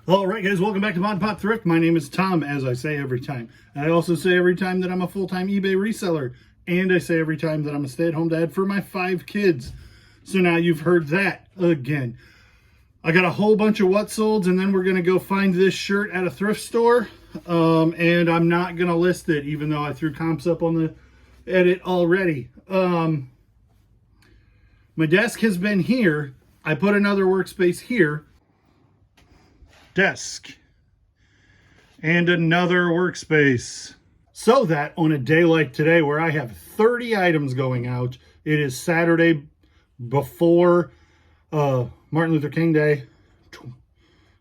All right, guys, welcome back to Mod Pop Thrift. My name is Tom, as I say every time. I also say every time that I'm a full-time eBay reseller, and I say every time that I'm a stay-at-home dad for my 5 kids. So now you've heard that again. I got a whole bunch of what solds, and then we're going to go find this shirt at a thrift store, and I'm not going to list it, even though I threw comps up on the edit already. My desk has been here. I put another workspace here. Desk and another workspace, so that on a day like today where I have 30 items going out, it is Saturday before Martin Luther King Day,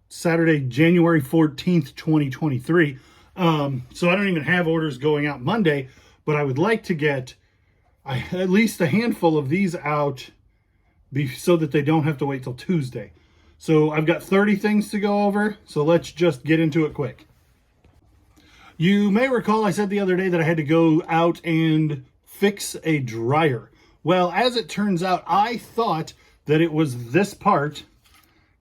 Saturday, January 14th, 2023. So I don't even have orders going out Monday, but I would like to get at least a handful of these out so that they don't have to wait till Tuesday. So I've got 30 things to go over, so let's just get into it quick. You may recall I said the other day that I had to go out and fix a dryer. Well, as it turns out, I thought that it was this part.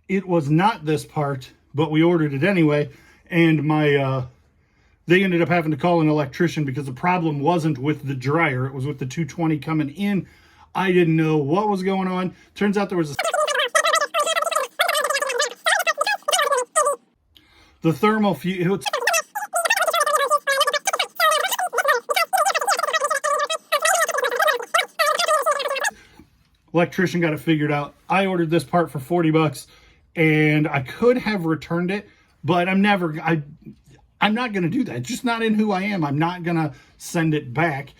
It was not this part, but we ordered it anyway, and they ended up having to call an electrician because the problem wasn't with the dryer, it was with the 220 coming in. I didn't know what was going on. Turns out there was the thermal fuse. Electrician got it figured out. I ordered this part for 40 bucks and I could have returned it, but I'm not going to do that. It's just not in who I am. I'm not going to send it back.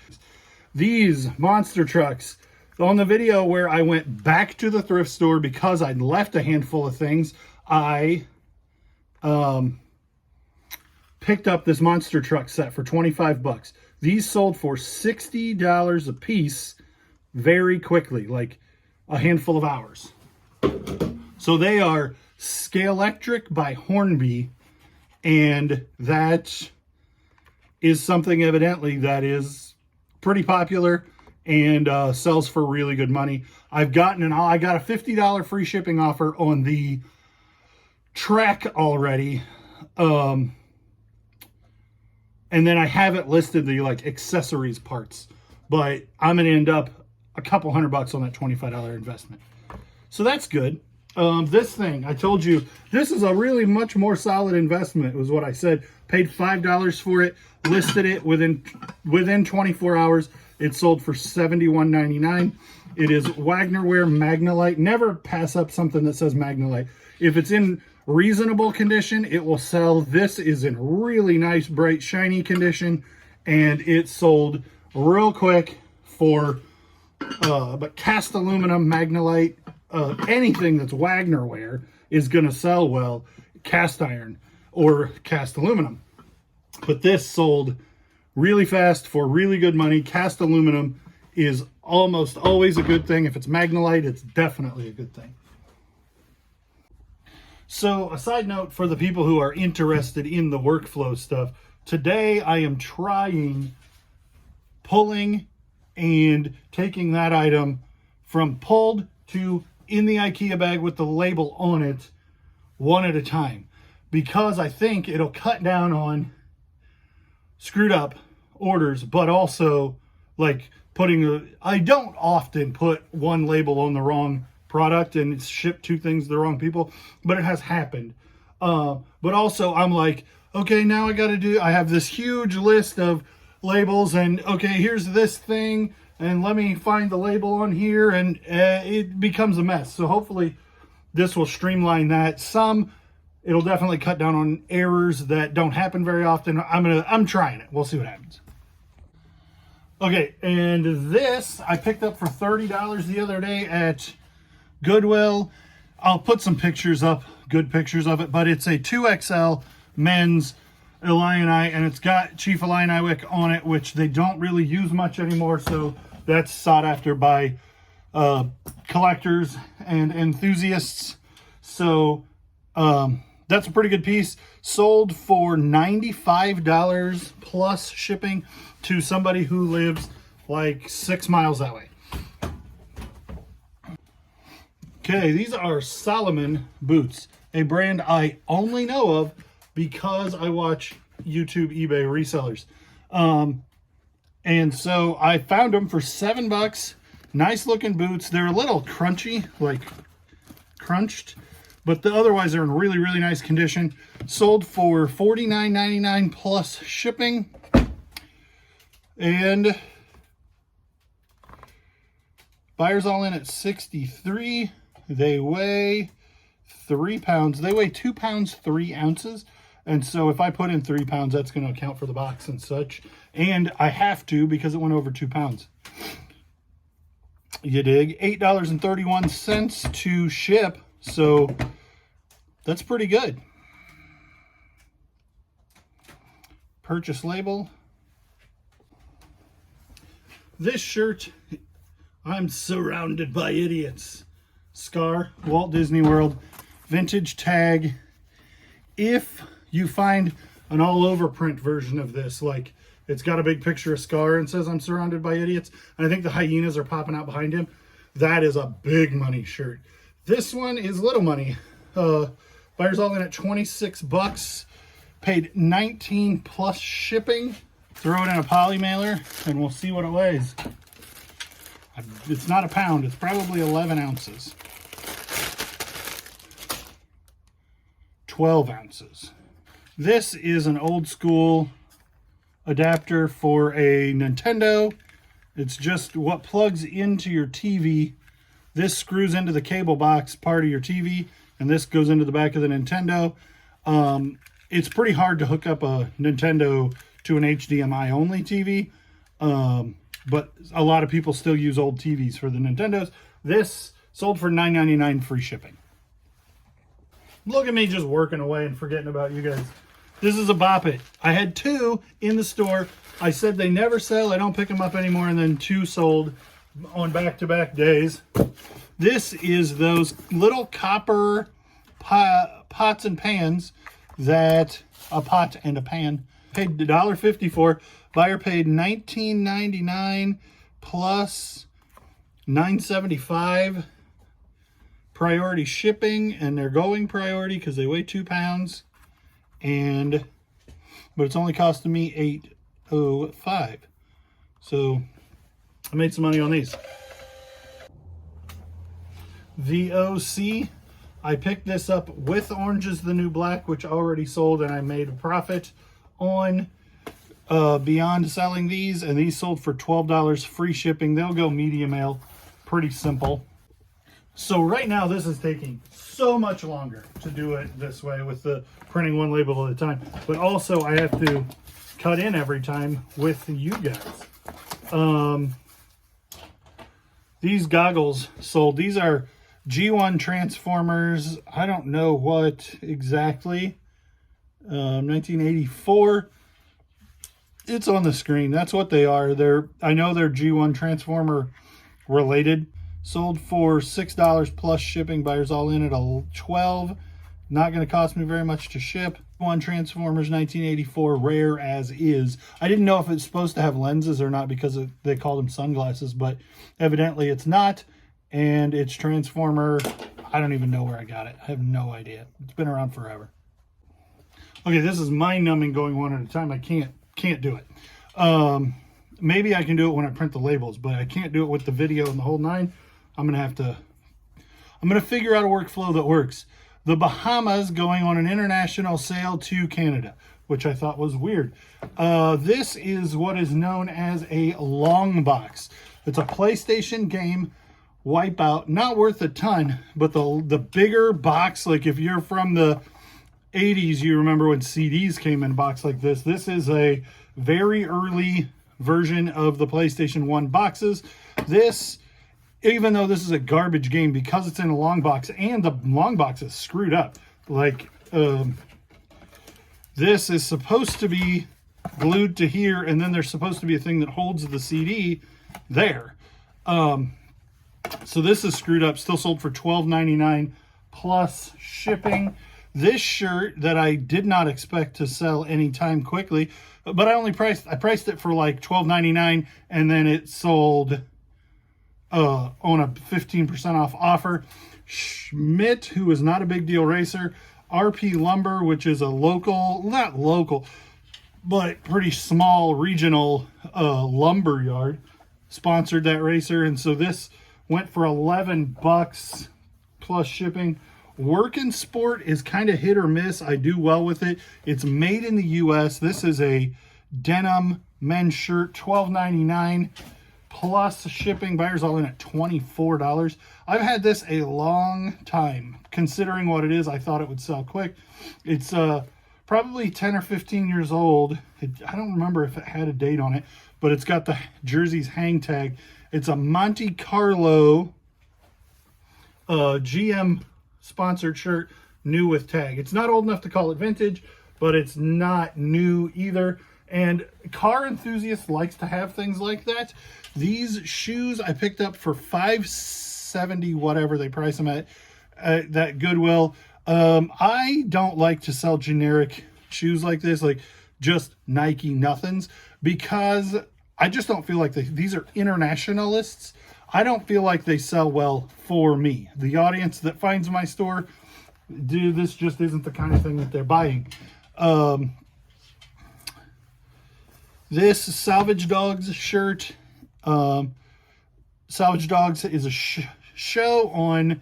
These monster trucks, on the video where I went back to the thrift store because I'd left a handful of things, I picked up this monster truck set for 25 bucks. These sold for $60 a piece very quickly, like a handful of hours. So they are Scalextric by Hornby, and that is something evidently that is pretty popular and sells for really good money. I got a $50 free shipping offer on the Track already. And then I haven't listed the accessories parts, but I'm going to end up a couple $100 on that $25 investment. So that's good. This thing, I told you, this is a really much more solid investment, was what I said. Paid $5 for it, listed it within 24 hours. It sold for $71.99. It is Wagnerware Magnalite. Never pass up something that says Magnalite. If it's in reasonable condition, it will sell. This is in really nice, bright, shiny condition, and it sold real quick for but cast aluminum, Magnalite, anything that's Wagnerware is going to sell well, cast iron or cast aluminum. But this sold really fast for really good money. Cast aluminum is almost always a good thing. If it's Magnalite, it's definitely a good thing. So a side note for the people who are interested in the workflow stuff, today I am trying pulling and taking that item from pulled to in the IKEA bag with the label on it one at a time, because I think it'll cut down on screwed up orders, but also I don't often put one label on the wrong product and it's shipped 2 things to the wrong people, but it has happened. But also I'm like, okay, now I have this huge list of labels, and okay, here's this thing, and let me find the label on here, and it becomes a mess. So hopefully this will streamline that some. It'll definitely cut down on errors that don't happen very often. I'm trying it. We'll see what happens. Okay, and this I picked up for $30 the other day at Goodwill. I'll put some pictures up, good pictures of it, but it's a 2XL men's Illini, and it's got Chief Illini wick on it, which they don't really use much anymore, so that's sought after by collectors and enthusiasts. So that's a pretty good piece. Sold for $95 plus shipping to somebody who lives like 6 miles that way. Okay, these are Salomon boots. a brand I only know of because I watch YouTube eBay resellers. And so I found them for $7. Nice looking boots. They're a little crunchy, like crunched, but otherwise they're in really, really nice condition. Sold for $49.99 plus shipping. And buyers all in at 63. They weigh 3 pounds. They weigh 2 pounds, 3 ounces. And so if I put in 3 pounds, that's going to account for the box and such. And I have to because it went over 2 pounds. You dig? $8.31 to ship. So that's pretty good. Purchase label. This shirt, I'm surrounded by idiots. Scar, Walt Disney World, vintage tag. If you find an all over print version of this, like it's got a big picture of Scar and says I'm surrounded by idiots, and I think the hyenas are popping out behind him, that is a big money shirt. This one is little money. Buyers all in at $26, paid $19 plus shipping. Throw it in a poly mailer and we'll see what it weighs. It's not a pound, it's probably 11 ounces. 12 ounces. This is an old school adapter for a Nintendo. It's just what plugs into your TV. This screws into the cable box part of your TV, and this goes into the back of the Nintendo. It's pretty hard to hook up a Nintendo to an HDMI only TV, but a lot of people still use old TVs for the Nintendos. This sold for $9.99 free shipping. Look at me just working away and forgetting about you guys. This is a Bop It. I had 2 in the store. I said they never sell. I don't pick them up anymore, and then 2 sold on back-to-back days. This is those little copper pots and pans that a pot and a pan paid $1.50 for. Buyer paid $19.99 plus $9.75 priority shipping, and they're going priority because they weigh 2 pounds. But it's only costing me $8.05. So I made some money on these. The OC, I picked this up with Orange is the New Black, which already sold, and I made a profit on beyond selling these, and these sold for $12 free shipping. They'll go media mail. Pretty simple. So right now this is taking so much longer to do it this way with the printing one label at a time, but also I have to cut in every time with you guys. These goggles sold. These are G1 Transformers. I don't know what exactly. 1984. It's on the screen. That's what they are. I know they're G1 Transformer related. Sold for $6 plus shipping. Buyers all in at $12. Not going to cost me very much to ship. One Transformers 1984 rare as is. I didn't know if it's supposed to have lenses or not because they called them sunglasses, but evidently it's not. And it's Transformer. I don't even know where I got it. I have no idea. It's been around forever. Okay, this is mind-numbing going one at a time. I can't do it. Maybe I can do it when I print the labels, but I can't do it with the video and the whole nine. I'm gonna figure out a workflow that works. The Bahamas going on an international sale to Canada, which I thought was weird. This is what is known as a long box. It's a PlayStation game, Wipeout. Not worth a ton, but the bigger box, like if you're from the 80s, you remember when CDs came in a box like this. This is a very early version of the PlayStation 1 boxes. This, even though this is a garbage game, because it's in a long box and the long box is screwed up, like this is supposed to be glued to here, and then there's supposed to be a thing that holds the CD there. So this is screwed up. Still sold for $12.99 plus shipping. This shirt that I did not expect to sell anytime quickly, but I priced it for like $12.99, and then it sold on a 15% off offer Schmidt, who is not a big deal racer, RP Lumber, which is a local, not local, but pretty small regional lumber yard, sponsored that racer. And so this went for 11 bucks plus shipping. Working Sport is kind of hit or miss. I do well with it. It's made in the US. This is a denim men's shirt, $12.99 plus shipping. Buyers all in at $24. I've had this a long time. Considering what it is, I thought it would sell quick. It's probably 10 or 15 years old. I don't remember if it had a date on it, but it's got the jersey's hang tag. It's a Monte Carlo GM sponsored shirt, new with tag. It's not old enough to call it vintage, but it's not new either. And car enthusiasts likes to have things like that. These shoes I picked up for $5.70, whatever they price them at that Goodwill. I don't like to sell generic shoes like this, like just Nike nothings, because I just don't feel like these are internationalists. I don't feel like they sell well for me. The audience that finds my store, dude, this just isn't the kind of thing that they're buying. This Salvage Dogs shirt, Salvage Dogs is a show on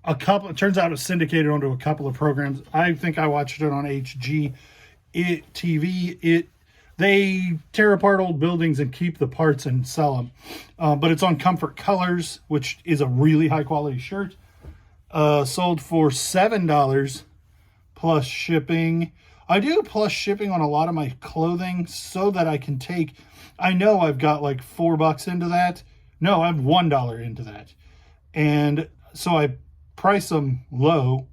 a couple, it turns out it's syndicated onto a couple of programs. I think I watched it on TV. They tear apart old buildings and keep the parts and sell them. But it's on Comfort Colors, which is a really high quality shirt. Sold for $7 plus shipping. I do plus shipping on a lot of my clothing so that I can take, I know I've got like $4 into that. No, I have $1 into that. And so I price them low,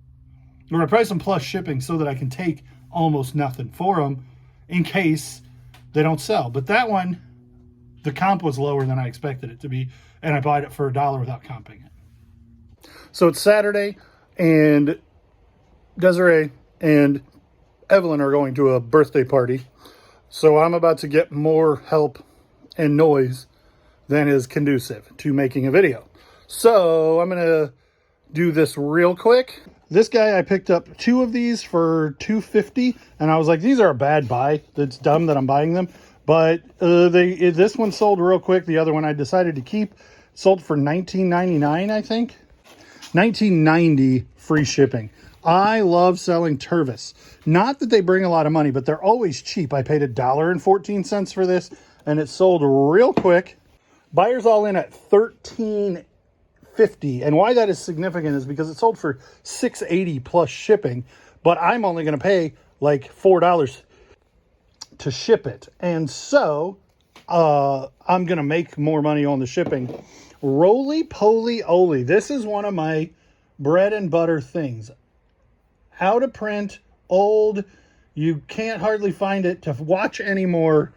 or I price them plus shipping so that I can take almost nothing for them in case they don't sell. But that one, the comp was lower than I expected it to be, and I bought it for $1 without comping it. So it's Saturday, and Desiree and Evelyn are going to a birthday party. So I'm about to get more help and noise than is conducive to making a video. So I'm going to do this real quick. This guy, I picked up 2 of these for $2.50, and I was like, these are a bad buy. It's dumb that I'm buying them. But this one sold real quick. The other one I decided to keep. Sold for $19.99, I think. $19.90 free shipping. I love selling Tervis. Not that they bring a lot of money, but they're always cheap. I paid $1.14 for this, and it sold real quick. Buyers all in at $13.50. And why that is significant is because it sold for $6.80 plus shipping, but I'm only going to pay like $4 to ship it. And so I'm going to make more money on the shipping. Roly Poly Oly. This is one of my bread and butter things. Out of print, old, you can't hardly find it to watch anymore.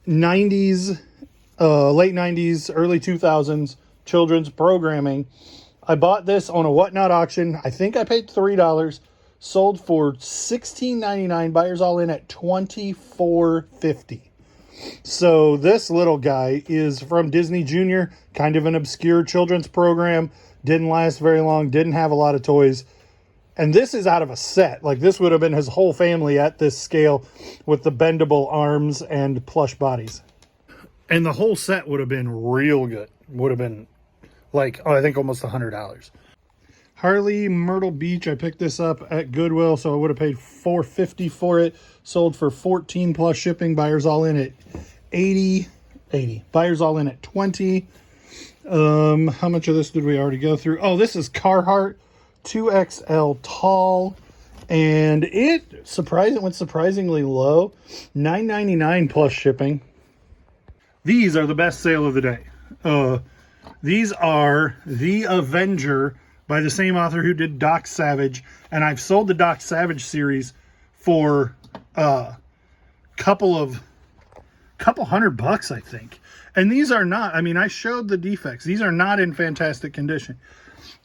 90s, late 90s, early 2000s. Children's programming. I bought this on a Whatnot auction. I think I paid $3. Sold for $16.99. Buyers all in at $24.50. So this little guy is from Disney Junior, kind of an obscure children's program. Didn't last very long. Didn't have a lot of toys. And this is out of a set. Like this would have been his whole family at this scale with the bendable arms and plush bodies. And the whole set would have been real good. Would have been like, I think almost $100. Harley Myrtle Beach. I picked this up at Goodwill, so I would have paid $4.50 for it. Sold for $14 plus shipping. Buyers all in at $80. Buyers all in at $20. How much of this did we already go through? Oh, this is Carhartt 2XL tall, and it went surprisingly low. $9.99 plus shipping. These are the best sale of the day. These are The Avenger by the same author who did Doc Savage. And I've sold the Doc Savage series for a couple $100, I think. And these are not, I mean, I showed the defects. These are not in fantastic condition.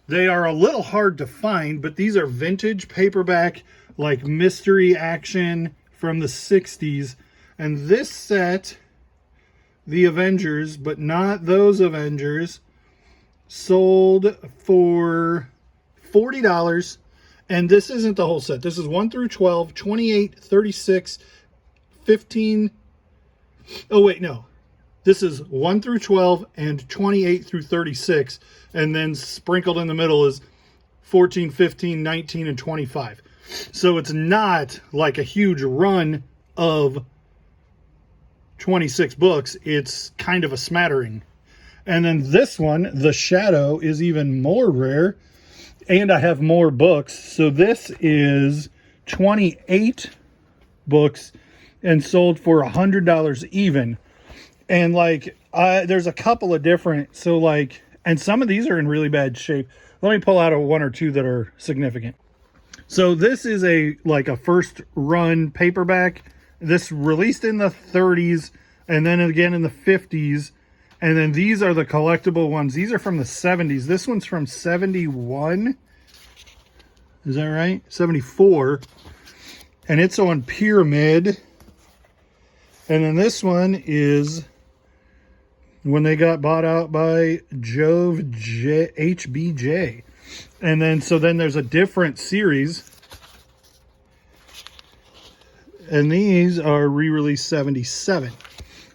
They are a little hard to find, but these are vintage paperback, like mystery action from the 60s. And this set, The Avengers, but not those Avengers, sold for $40. And this isn't the whole set. This is 1 through 12, 28, 36, 15. Oh, wait, no. This is 1 through 12 and 28 through 36. And then sprinkled in the middle is 14, 15, 19, and 25. So it's not like a huge run of 26 books. It's kind of a smattering. And then this one, The Shadow, is even more rare. And I have more books. So this is 28 books and sold for $100 even. And like, there's a couple of different, so like, and some of these are in really bad shape. Let me pull out one or two that are significant. So this is a first run paperback. This released in the 30s and then again in the 50s. And then these are the collectible ones. These are from the 70s. This one's from 71. Is that right? 74. And it's on Pyramid. And then this one is when they got bought out by Jove HBJ. And then, so then there's a different series. And these are re-released 77.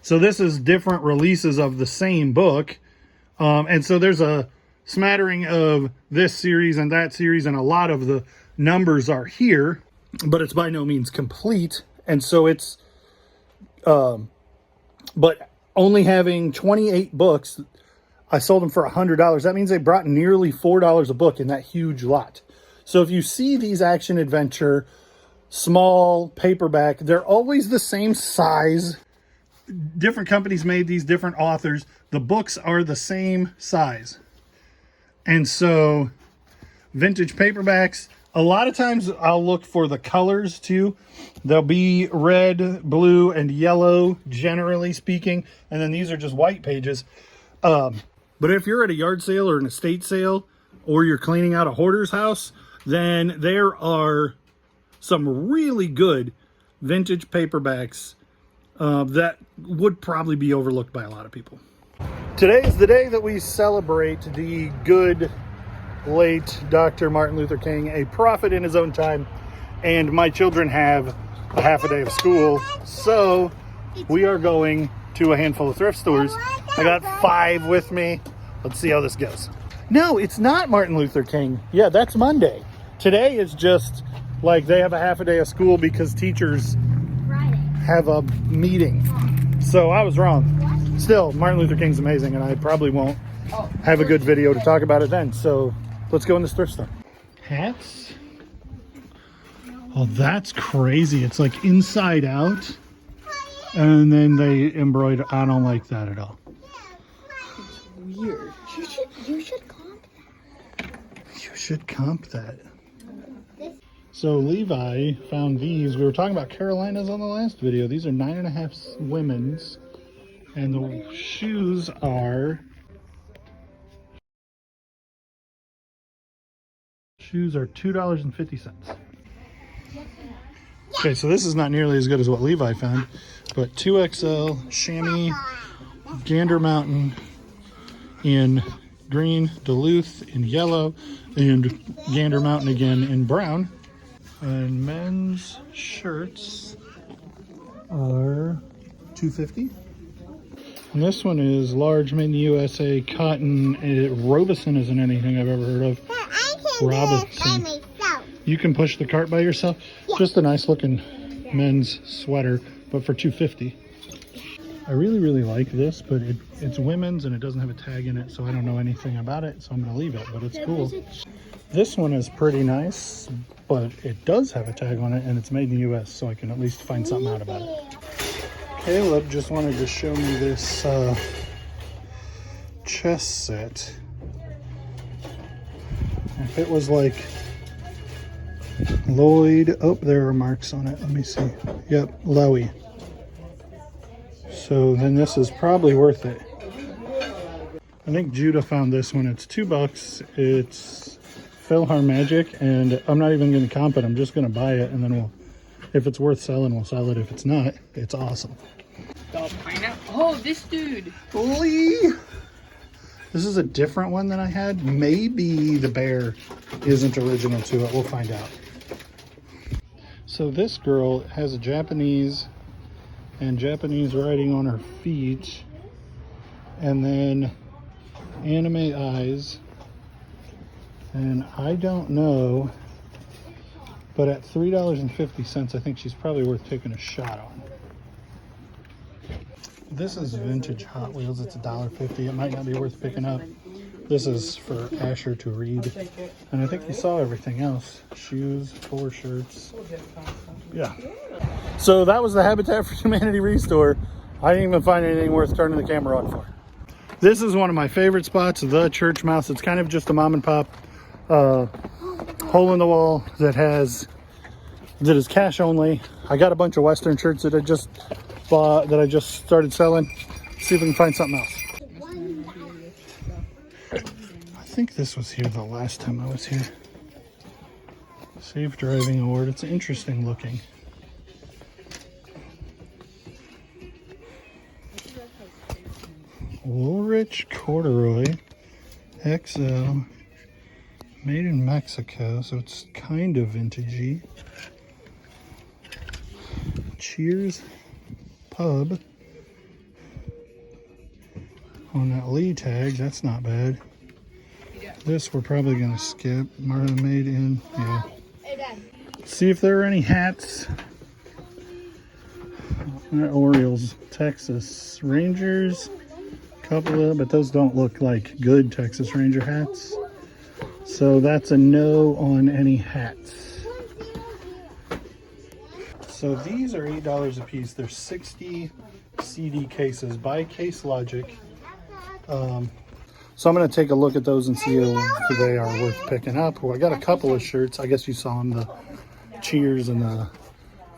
So this is different releases of the same book. And so there's a smattering of this series and that series, and a lot of the numbers are here, but it's by no means complete. And so it's, but only having 28 books, I sold them for $100. That means they brought nearly $4 a book in that huge lot. So if you see these action adventure, small paperback, they're always the same size. Different companies made these, different authors. The books are the same size. And so vintage paperbacks, a lot of times I'll look for the colors too. They'll be red, blue, and yellow, generally speaking. And then these are just white pages. But if you're at a yard sale or an estate sale, or you're cleaning out a hoarder's house, then there are some really good vintage paperbacks that would probably be overlooked by a lot of people. Today is the day that we celebrate the good late Dr. Martin Luther King, a prophet in his own time, and my children have a half a day of school, so we are going to a handful of thrift stores. I got 5 with me. Let's see how this goes. No, it's not Martin Luther King. Yeah, that's Monday. Today is just like they have a half a day of school because teachers have a meeting. So I was wrong. Still, Martin Luther King's amazing, and I probably won't have a good video to talk about it then. So let's go in this thrift store. Hats? Oh, that's crazy. It's like inside out. And then they embroider. I don't like that at all. It's weird. You should comp that. You should comp that. So Levi found these. We were talking about Carolinas on the last video. These are 9.5 women's. And the shoes are $2.50. Okay, so this is not nearly as good as what Levi found, but 2XL chamois Gander Mountain in green, Duluth in yellow, and Gander Mountain again in brown. And men's shirts are $2.50. And this one is large, made in the USA, cotton. Robeson isn't anything I've ever heard of. Robinson. You can push the cart by yourself. Yeah. Just a nice looking men's sweater, but for $2.50. I really like this, but it's women's and it doesn't have a tag in it, so I don't know anything about it, so I'm gonna leave it, but it's cool. This one is pretty nice, but it does have a tag on it and it's made in the US, so I can at least find something out about it. Caleb just wanted to show me this chess set. If it was like Lloyd, oh, there are marks on it. Let me see. Yep, Lowy. So then this is probably worth it. I think Judah found this one. It's $2. It's PhilharMagic, and I'm not even going to comp it. I'm just going to buy it, and then we'll, if it's worth selling, we'll sell it. If it's not, it's awesome. The pineapple. Oh, this dude. Lee! This is a different one than I had. Maybe the bear isn't original to it. We'll find out. So this girl has a Japanese writing on her feet, and then anime eyes. And I don't know, but at $3.50, I think she's probably worth taking a shot on. This is vintage Hot Wheels. It's $1.50. It might not be worth picking up. This is for Asher to read. And I think you saw everything else. Shoes, 4 shirts. Yeah. So that was the Habitat for Humanity Restore. I didn't even find anything worth turning the camera on for. This is one of my favorite spots, the Church Mouse. It's kind of just a mom and pop hole in the wall that is cash only. I got a bunch of Western shirts that I just bought, that I just started selling. See if we can find something else. I think this was here the last time I was here. Safe Driving Award. It's interesting looking. Woolrich Corduroy XL. Made in Mexico, so it's kind of vintagey. Cheers Pub. On that Lee tag, that's not bad. This we're probably gonna skip. Marta made in, yeah. See if there are any hats. Orioles, Texas Rangers. Couple of, but those don't look like good Texas Ranger hats. So that's a no on any hats. So these are $8 a piece. They're 60 CD cases by Case Logic. So I'm going to take a look at those and see if they are worth picking up. Well, I got a couple of shirts. I guess you saw them, the Cheers and the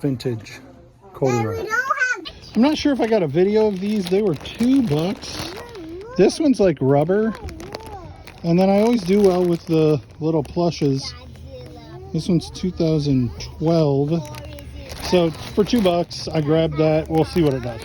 vintage corduroy. I'm not sure if I got a video of these. They were $2. This one's like rubber. And then I always do well with the little plushes. This one's 2012. So for $2, I grabbed that. We'll see what it does.